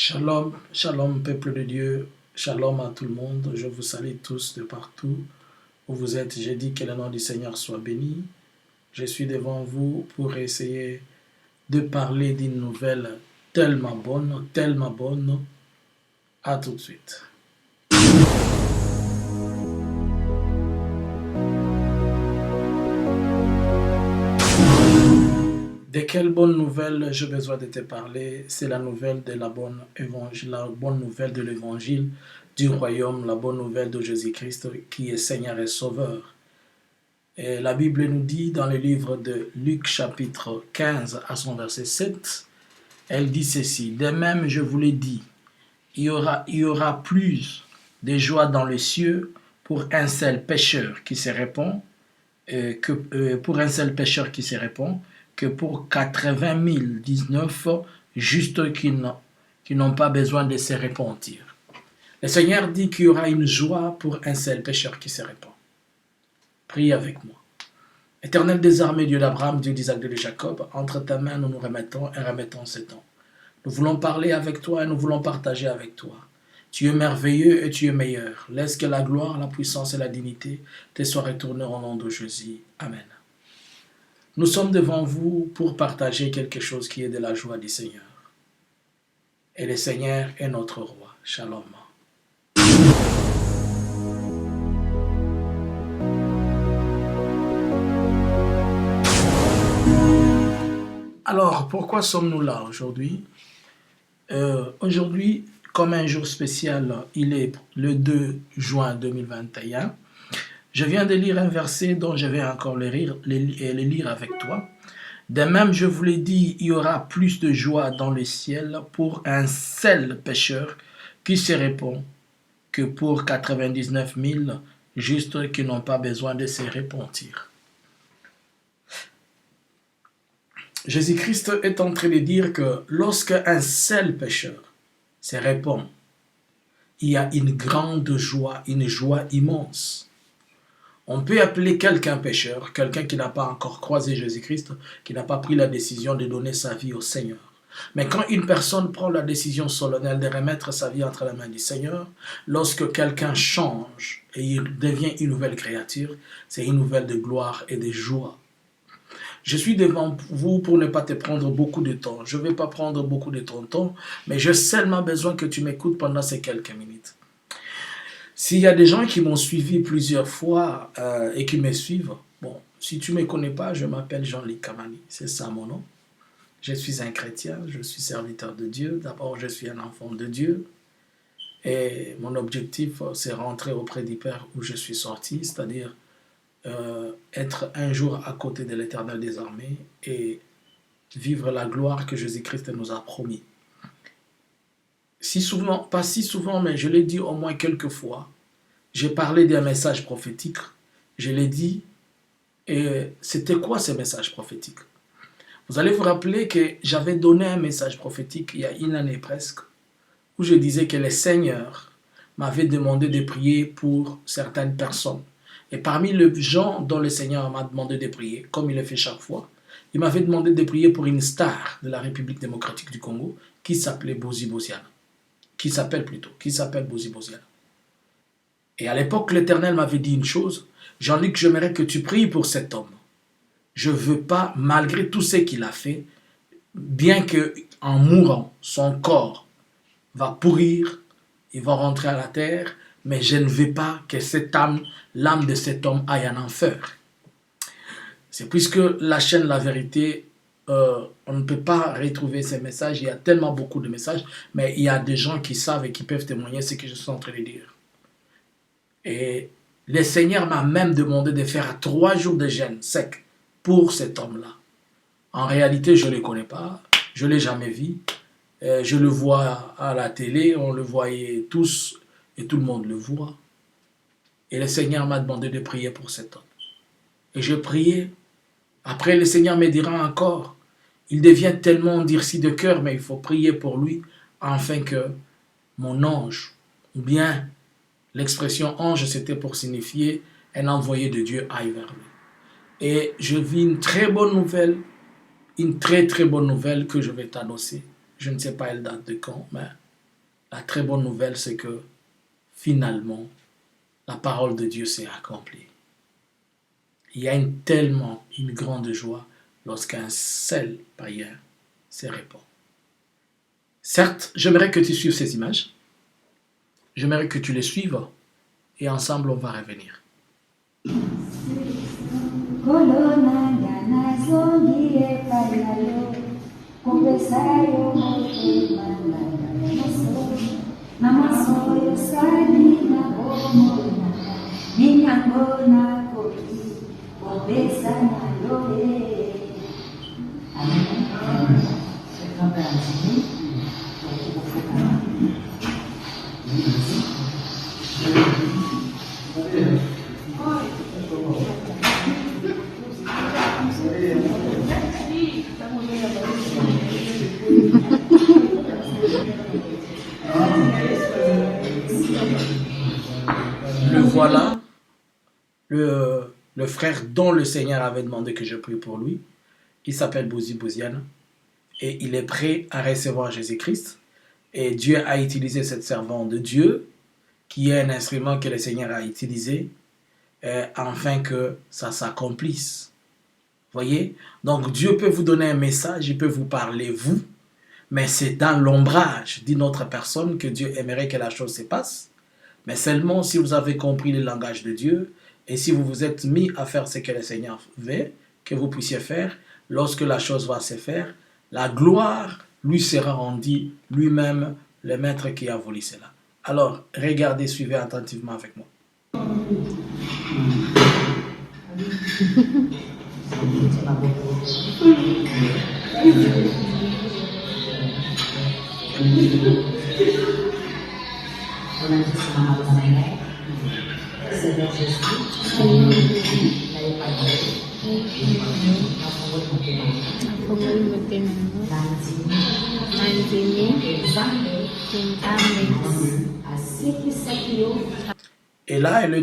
Shalom, shalom peuple de Dieu, shalom à tout le monde, je vous salue tous de partout où vous êtes. J'ai dit que le nom du Seigneur soit béni. Je suis devant vous pour essayer de parler d'une nouvelle tellement bonne, tellement bonne. À tout de suite. De quelle bonne nouvelle j'ai besoin de te parler? C'est la nouvelle de la bonne nouvelle de l'évangile du royaume, la bonne nouvelle de Jésus-Christ qui est Seigneur et Sauveur. Et la Bible nous dit dans le livre de Luc chapitre 15 à son verset 7, elle dit ceci: de même je vous l'ai dit, il y aura plus de joie dans les cieux pour un seul pécheur qui se répand que pour 80 019 justes qui n'ont pas besoin de se repentir. Le Seigneur dit qu'il y aura une joie pour un seul pécheur qui se répand. Priez avec moi. Éternel des armées, Dieu d'Abraham, Dieu d'Isaac, Dieu de Jacob, entre ta main nous nous remettons et remettons ce temps. Nous voulons parler avec toi et nous voulons partager avec toi. Tu es merveilleux et tu es meilleur. Laisse que la gloire, la puissance et la dignité te soient retournées au nom de Jésus. Amen. Nous sommes devant vous pour partager quelque chose qui est de la joie du Seigneur. Et le Seigneur est notre roi. Shalom. Alors, pourquoi sommes-nous là aujourd'hui? Aujourd'hui, comme un jour spécial, il est le 2 juin 2021. Je viens de lire un verset dont je vais encore le lire avec toi. De même, je vous l'ai dit, il y aura plus de joie dans le ciel pour un seul pécheur qui se répand que pour 99 000 justes qui n'ont pas besoin de se repentir. Jésus-Christ est en train de dire que lorsque un seul pécheur se répand, il y a une grande joie, une joie immense. On peut appeler quelqu'un pécheur, quelqu'un qui n'a pas encore croisé Jésus-Christ, qui n'a pas pris la décision de donner sa vie au Seigneur. Mais quand une personne prend la décision solennelle de remettre sa vie entre les mains du Seigneur, lorsque quelqu'un change et il devient une nouvelle créature, c'est une nouvelle de gloire et de joie. Je suis devant vous pour ne pas te prendre beaucoup de temps. Je ne vais pas prendre beaucoup de ton temps, mais j'ai seulement besoin que tu m'écoutes pendant ces quelques minutes. S'il y a des gens qui m'ont suivi plusieurs fois et qui me suivent, bon, si tu ne me connais pas, je m'appelle Jean-Luc Kamani, c'est ça mon nom. Je suis un chrétien, je suis serviteur de Dieu. D'abord, je suis un enfant de Dieu. Et mon objectif, c'est rentrer auprès du Père où je suis sorti, c'est-à-dire être un jour à côté de l'Éternel des armées et vivre la gloire que Jésus-Christ nous a promis. Pas si souvent, mais je l'ai dit au moins quelques fois. J'ai parlé d'un message prophétique. Je l'ai dit. Et c'était quoi ce message prophétique? Vous allez vous rappeler que j'avais donné un message prophétique il y a une année presque, où je disais que le Seigneur m'avait demandé de prier pour certaines personnes. Et parmi les gens dont le Seigneur m'a demandé de prier, comme il le fait chaque fois, il m'avait demandé de prier pour une star de la République démocratique du Congo qui s'appelait Bozi Boziana. Qui s'appelle Bozi Boziana. Et à l'époque, l'Éternel m'avait dit une chose: Jean-Luc, j'aimerais que tu pries pour cet homme. Je ne veux pas, malgré tout ce qu'il a fait, bien qu'en mourant, son corps va pourrir, il va rentrer à la terre, mais je ne veux pas que l'âme de cet homme aille en enfer. C'est puisque la chaîne La Vérité, on ne peut pas retrouver ces messages, il y a tellement beaucoup de messages, mais il y a des gens qui savent et qui peuvent témoigner ce que je suis en train de dire. Et le Seigneur m'a même demandé de faire 3 jours de jeûne sec pour cet homme-là. En réalité, je ne le connais pas, je ne l'ai jamais vu. Je le vois à la télé, on le voyait tous et tout le monde le voit. Et le Seigneur m'a demandé de prier pour cet homme. Et je priais. Après, le Seigneur me dira encore, il devient tellement endurci de cœur, mais il faut prier pour lui, afin que mon ange, ou bien l'expression ange, c'était pour signifier un envoyé de Dieu aille vers lui. Et je vis une très bonne nouvelle, une très très bonne nouvelle que je vais t'annoncer. Je ne sais pas elle date de quand, mais La très bonne nouvelle, c'est que finalement, la parole de Dieu s'est accomplie. Il y a tellement une grande joie lorsqu'un seul païen se répand. Certes, j'aimerais que tu suives ces images. J'aimerais que tu les suives et ensemble, on va revenir. Le voilà, le frère dont le Seigneur avait demandé que je prie pour lui. Il s'appelle Bouzi Bouziane et il est prêt à recevoir Jésus-Christ. Et Dieu a utilisé cette servante de Dieu, qui est un instrument que le Seigneur a utilisé, afin que ça s'accomplisse. Voyez? Donc Dieu peut vous donner un message, il peut vous parler, vous, mais c'est dans l'ombrage d'une autre personne que Dieu aimerait que la chose se passe. Mais seulement si vous avez compris le langage de Dieu et si vous vous êtes mis à faire ce que le Seigneur veut que vous puissiez faire, lorsque la chose va se faire, la gloire lui sera rendue lui-même, le maître qui a voulu cela. Alors, regardez, suivez attentivement avec moi. Et là, il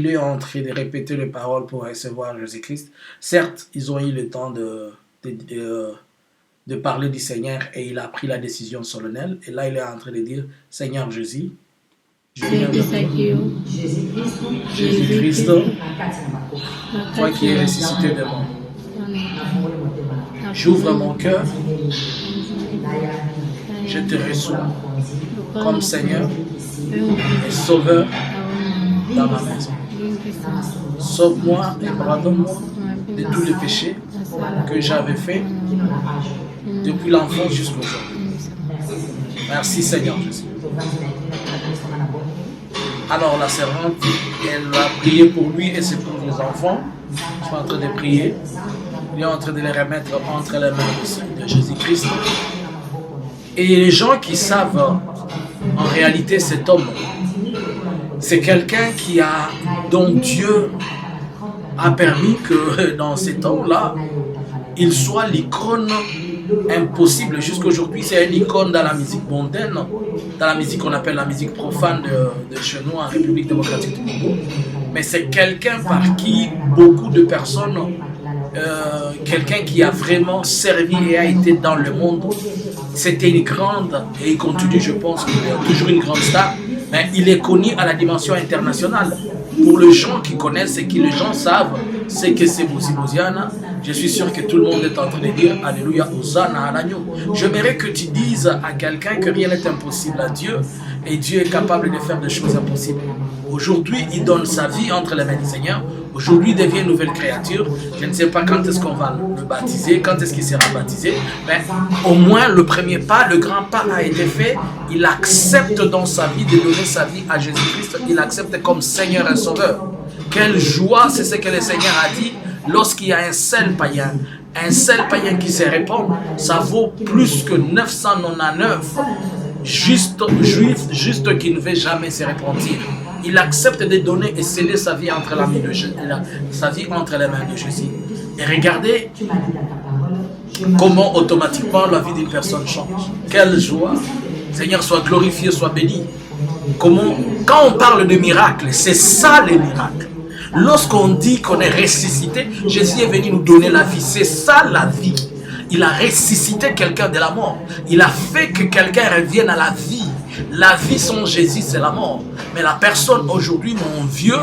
est en train de répéter les paroles pour recevoir Jésus-Christ. Certes, ils ont eu le temps de parler du Seigneur et il a pris la décision solennelle. Et là, il est en train de dire, Seigneur Jésus, Jésus-Christ, toi qui es ressuscité de mort, j'ouvre mon cœur, je te reçois comme Seigneur et Sauveur dans ma maison. Sauve-moi et pardonne-moi de tous les péchés que j'avais faits depuis l'enfance jusqu'à aujourd'hui. Merci Seigneur Jésus. Alors la servante, elle a prié pour lui et c'est pour les enfants. Je suis en train de prier. Il est en train de les remettre entre les mains de Jésus-Christ. Et les gens qui savent, en réalité, cet homme, c'est quelqu'un dont Dieu a permis que dans cet homme-là, il soit l'icône impossible. Jusqu'aujourd'hui, c'est une icône dans la musique mondaine, dans la musique qu'on appelle la musique profane de chez nous en République démocratique du Congo. Mais c'est quelqu'un par qui beaucoup de personnes, quelqu'un qui a vraiment servi et a été dans le monde. C'était une grande, et il continue, je pense, qu'il est toujours une grande star, mais il est connu à la dimension internationale. Pour les gens qui connaissent et qui les gens savent, c'est que c'est Bouzi Bouziane. Je suis sûr que tout le monde est en train de dire Alléluia, Hosanna à l'agneau. J'aimerais que tu dises à quelqu'un que rien n'est impossible à Dieu et Dieu est capable de faire des choses impossibles. Aujourd'hui, il donne sa vie entre les mains du Seigneur. Aujourd'hui, il devient une nouvelle créature. Je ne sais pas quand est-ce qu'on va le baptiser, quand est-ce qu'il sera baptisé. Mais au moins, le premier pas, le grand pas a été fait. Il accepte dans sa vie de donner sa vie à Jésus-Christ. Il accepte comme Seigneur et Sauveur. Quelle joie, c'est ce que le Seigneur a dit. Lorsqu'il y a un seul païen qui se répand, ça vaut plus que 999 juifs qui ne veulent jamais se repentir. Il accepte de donner et sceller sa vie entre les mains de Jésus. Et regardez comment automatiquement la vie d'une personne change. Quelle joie! Seigneur, soit glorifié, soit béni. Quand on parle de miracle, c'est ça les miracles. Lorsqu'on dit qu'on est ressuscité, Jésus est venu nous donner la vie. C'est ça la vie. Il a ressuscité quelqu'un de la mort. Il a fait que quelqu'un revienne à la vie. La vie sans Jésus, c'est la mort. Mais la personne aujourd'hui, mon vieux,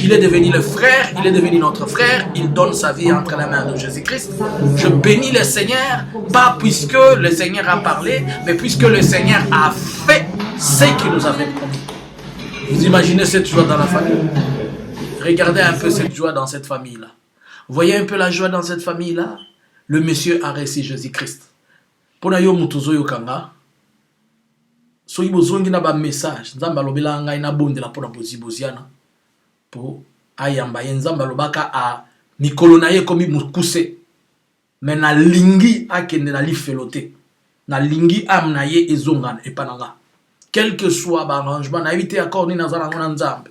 il est devenu le frère, il est devenu notre frère, il donne sa vie entre les mains de Jésus-Christ. Je bénis le Seigneur, pas puisque le Seigneur a parlé, mais puisque le Seigneur a fait ce qu'il nous avait promis. Vous imaginez cette joie dans la famille? Regardez un peu cette joie dans cette famille-là. Voyez un peu la joie dans cette famille-là. Le monsieur a reçu Jésus-Christ. Pour yo mutuzo yo kanga. So ibo zongi na ba message. Nzamba lobela ngai na bonde la pona boziboziana. Po ayamba yenzamba lobaka a mikolo na ye komi mukuse. Mais na lingi akende na lifelote. Na lingi am na ye ezongana epananga. Quel que soit l'arrangement, na évité accord ni na zalanga nzambe.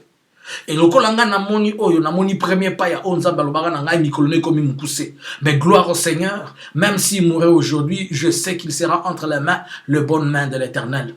Et lokola nga na moni oyo na moni premier pas ya onzamba lobaka na ngai mikolo komi mukuse. Mais gloire au Seigneur, même s'il mourait aujourd'hui, je sais qu'il sera entre les mains, les bonnes mains de l'Éternel.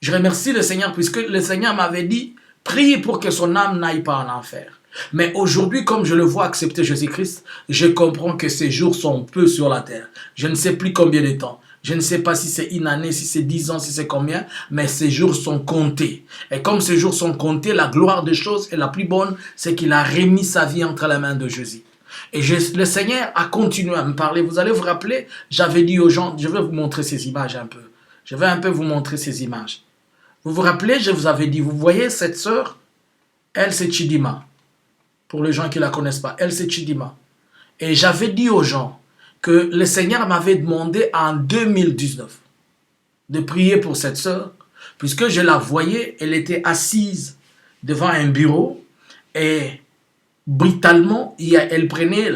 Je remercie le Seigneur puisque le Seigneur m'avait dit, priez pour que son âme n'aille pas en enfer. Mais aujourd'hui, comme je le vois accepter Jésus-Christ, je comprends que ces jours sont peu sur la terre. Je ne sais plus combien de temps. Je ne sais pas si c'est une année, si c'est 10 ans, si c'est combien, mais ces jours sont comptés. Et comme ces jours sont comptés, la gloire des choses est la plus bonne, c'est qu'il a remis sa vie entre les mains de Jésus. Et le Seigneur a continué à me parler. Vous allez vous rappeler, j'avais dit aux gens, je vais vous montrer ces images un peu. Je vais un peu vous montrer ces images. Vous vous rappelez, je vous avais dit, vous voyez cette sœur, elle c'est Chidima. Pour les gens qui ne la connaissent pas, elle c'est Chidima. Et j'avais dit aux gens que le Seigneur m'avait demandé en 2019 de prier pour cette sœur, puisque je la voyais, elle était assise devant un bureau et brutalement, elle prenait,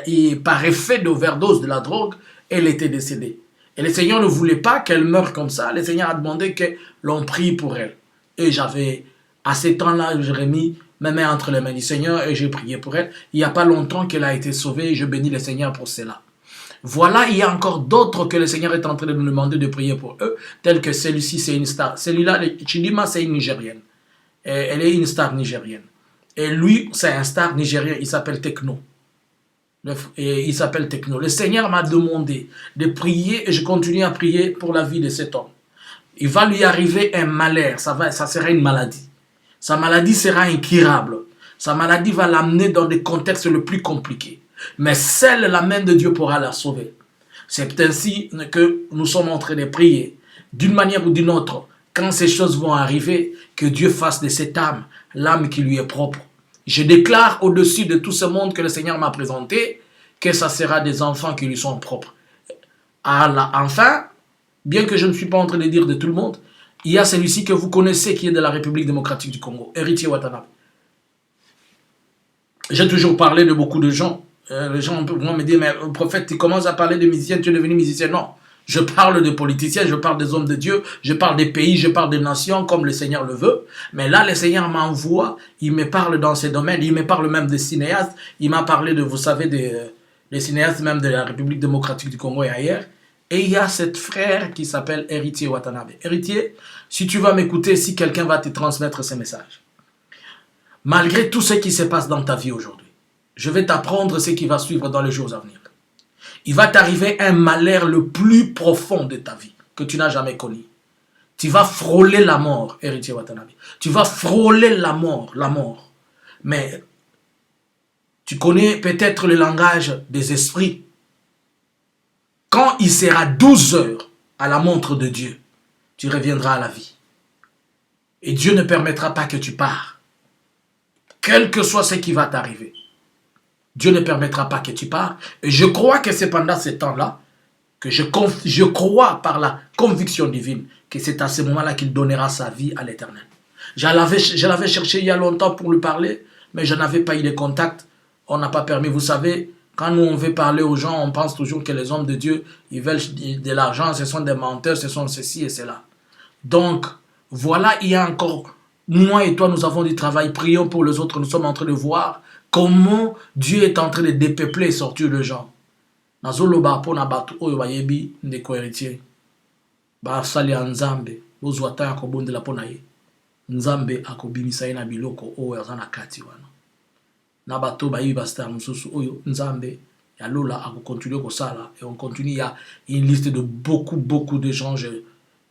et par effet d'overdose de la drogue, elle était décédée. Et le Seigneur ne voulait pas qu'elle meure comme ça. Le Seigneur a demandé que l'on prie pour elle. Et j'avais, à ces temps-là, j'ai remis mes mains entre les mains du Seigneur et j'ai prié pour elle. Il n'y a pas longtemps qu'elle a été sauvée et je bénis le Seigneur pour cela. Voilà, il y a encore d'autres que le Seigneur est en train de nous demander de prier pour eux, tels que celui-ci, c'est une star. Celui-là, Chidima, c'est une Nigérienne. Et elle est une star nigérienne. Et lui, c'est un star nigérien, il s'appelle Techno. Et il s'appelle Techno. Le Seigneur m'a demandé de prier et je continue à prier pour la vie de cet homme. Il va lui arriver un malheur, ça sera une maladie. Sa maladie sera incurable. Sa maladie va l'amener dans des contextes les plus compliqués. Mais seule la main de Dieu pourra la sauver. C'est ainsi que nous sommes en train de prier. D'une manière ou d'une autre, quand ces choses vont arriver, que Dieu fasse de cette âme l'âme qui lui est propre. Je déclare au-dessus de tout ce monde que le Seigneur m'a présenté que ça sera des enfants qui lui sont propres. Enfin, bien que je ne suis pas en train de dire de tout le monde, il y a celui-ci que vous connaissez qui est de la République démocratique du Congo, Héritier Watanabe. J'ai toujours parlé de beaucoup de gens. Les gens vont me dire, mais le prophète, tu commences à parler de musiciens, tu es devenu musicien. Non, je parle de politiciens, je parle des hommes de Dieu, je parle des pays, je parle des nations comme le Seigneur le veut. Mais là, le Seigneur m'envoie, il me parle dans ces domaines, il me parle même des cinéastes, il m'a parlé de, vous savez, des cinéastes même de la République démocratique du Congo et ailleurs. Et il y a cette frère qui s'appelle Héritier Watanabe. Héritier, si tu vas m'écouter, si quelqu'un va te transmettre ces messages, malgré tout ce qui se passe dans ta vie aujourd'hui, je vais t'apprendre ce qui va suivre dans les jours à venir. Il va t'arriver un malheur le plus profond de ta vie que tu n'as jamais connu. Tu vas frôler la mort, Héritier Watanabe. Tu vas frôler la mort. Mais tu connais peut-être le langage des esprits. Quand il sera 12 heures à la montre de Dieu, tu reviendras à la vie. Et Dieu ne permettra pas que tu pars. Quel que soit ce qui va t'arriver. Dieu ne permettra pas que tu pars. Et je crois que c'est pendant ce temps-là que je crois par la conviction divine que c'est à ce moment-là qu'il donnera sa vie à l'Éternel. Je l'avais cherché il y a longtemps pour lui parler, mais je n'avais pas eu de contact. On n'a pas permis. Vous savez, quand nous on veut parler aux gens, on pense toujours que les hommes de Dieu, ils veulent de l'argent, ce sont des menteurs, ce sont ceci et cela. Donc, voilà, il y a encore, moi et toi, nous avons du travail. Prions pour les autres. Nous sommes en train de voir comment Dieu est en train de dépeupler et sortir les gens. Nazoloba pona batu oyo bayebi ndeko héritier. Ba sali nzambe, bozwata akobondela pona ye. Nzambe akobimisa ye na biloko oyo azana kati wana. Na bato bayebi basta mususu oyo nzambe Et alors là, on continue comme ça, là. Et on continue, il y a une liste de beaucoup de gens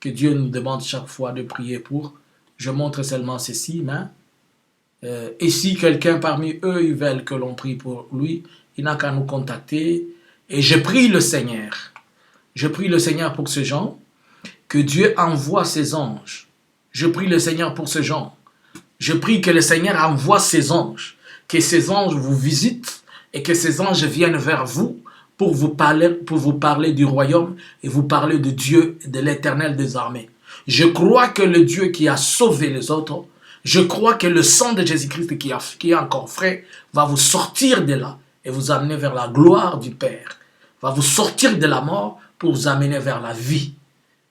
que Dieu nous demande chaque fois de prier pour. Je montre seulement ceci, mais et si quelqu'un parmi eux, ils veulent que l'on prie pour lui, il n'a qu'à nous contacter. Et je prie le Seigneur. Je prie le Seigneur pour ces gens, que Dieu envoie ses anges. Je prie le Seigneur pour ces gens. Je prie que le Seigneur envoie ses anges, que ces anges vous visitent et que ces anges viennent vers vous pour vous parler du royaume et vous parler de Dieu, de l'Éternel des armées. Je crois que le Dieu qui a sauvé les autres, je crois que le sang de Jésus-Christ qui est encore frais va vous sortir de là et vous amener vers la gloire du Père, va vous sortir de la mort pour vous amener vers la vie.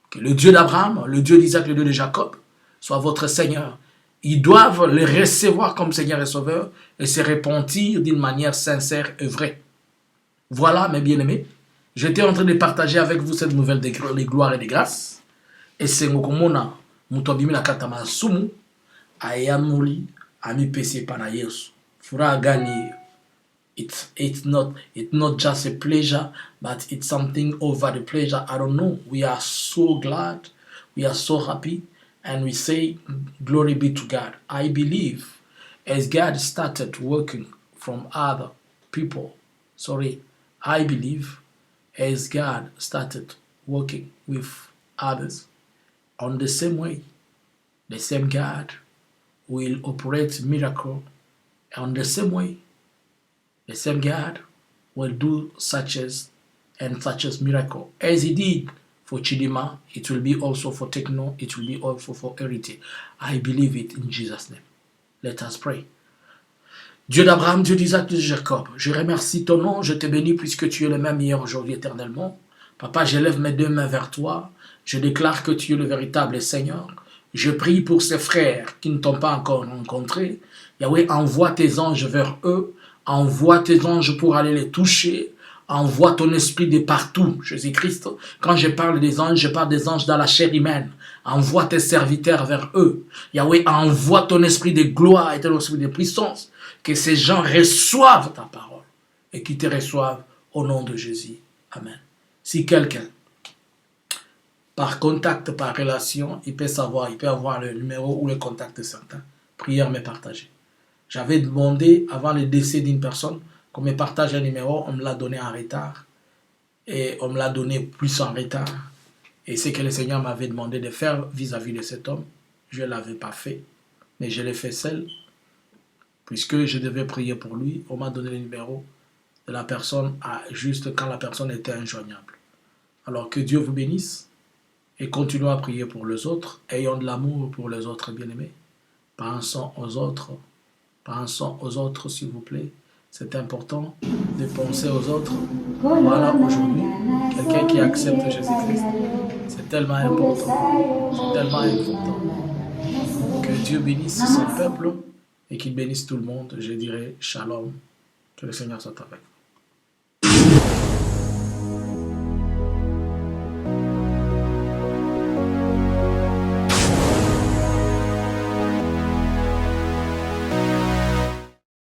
Que le Dieu d'Abraham, le Dieu d'Isaac, le Dieu de Jacob soit votre Seigneur. Ils doivent le recevoir comme Seigneur et Sauveur et se repentir d'une manière sincère et vraie. Voilà, mes bien-aimés, j'étais en train de partager avec vous cette nouvelle des gloires et des grâces. Et c'est Ngokomona, Mutobimi la Katama Sumu, Ayamuli, Ami Pesi Panayesu. Fura gagner. It's not just a pleasure, but it's something over the pleasure. I don't know. We are so glad. We are so happy. And we say, glory be to God. I believe as God started working from other people, I believe as God started working with others, on the same way, the same God will operate miracle on the same way. The same God will do such as miracle. As he did for Chidima, it will be also for Techno, it will be also for Héritier. I believe it in Jesus' name. Let us pray. Dieu d'Abraham, Dieu d'Isaac, Dieu de Jacob, je remercie ton nom, je te bénis puisque tu es le même hier, aujourd'hui, éternellement. Papa, j'élève mes deux mains vers toi, je déclare que tu es le véritable Seigneur. Je prie pour ces frères qui ne t'ont pas encore rencontrés. Yahweh, envoie tes anges vers eux. Envoie tes anges pour aller les toucher. Envoie ton esprit de partout, Jésus-Christ. Quand je parle des anges, je parle des anges dans la chair humaine. Envoie tes serviteurs vers eux. Yahweh, envoie ton esprit de gloire et ton esprit de puissance. Que ces gens reçoivent ta parole et qu'ils te reçoivent au nom de Jésus. Amen. Si quelqu'un, par contact, par relation, il peut avoir le numéro ou le contact de certains, prière me partager. J'avais demandé, avant le décès d'une personne, qu'on me partage un numéro, on me l'a donné en retard. Et on me l'a donné plus en retard. Et ce que le Seigneur m'avait demandé de faire vis-à-vis de cet homme, je ne l'avais pas fait. Mais je l'ai fait seul, puisque je devais prier pour lui. On m'a donné le numéro de la personne juste quand la personne était injoignable. Alors que Dieu vous bénisse et continuez à prier pour les autres. Ayons de l'amour pour les autres bien-aimés. Pensons aux autres. Pensons aux autres, s'il vous plaît. C'est important de penser aux autres. Voilà, aujourd'hui, quelqu'un qui accepte Jésus-Christ. C'est tellement important. C'est tellement important. Que Dieu bénisse son peuple et qu'il bénisse tout le monde. Je dirais shalom. Que le Seigneur soit avec vous.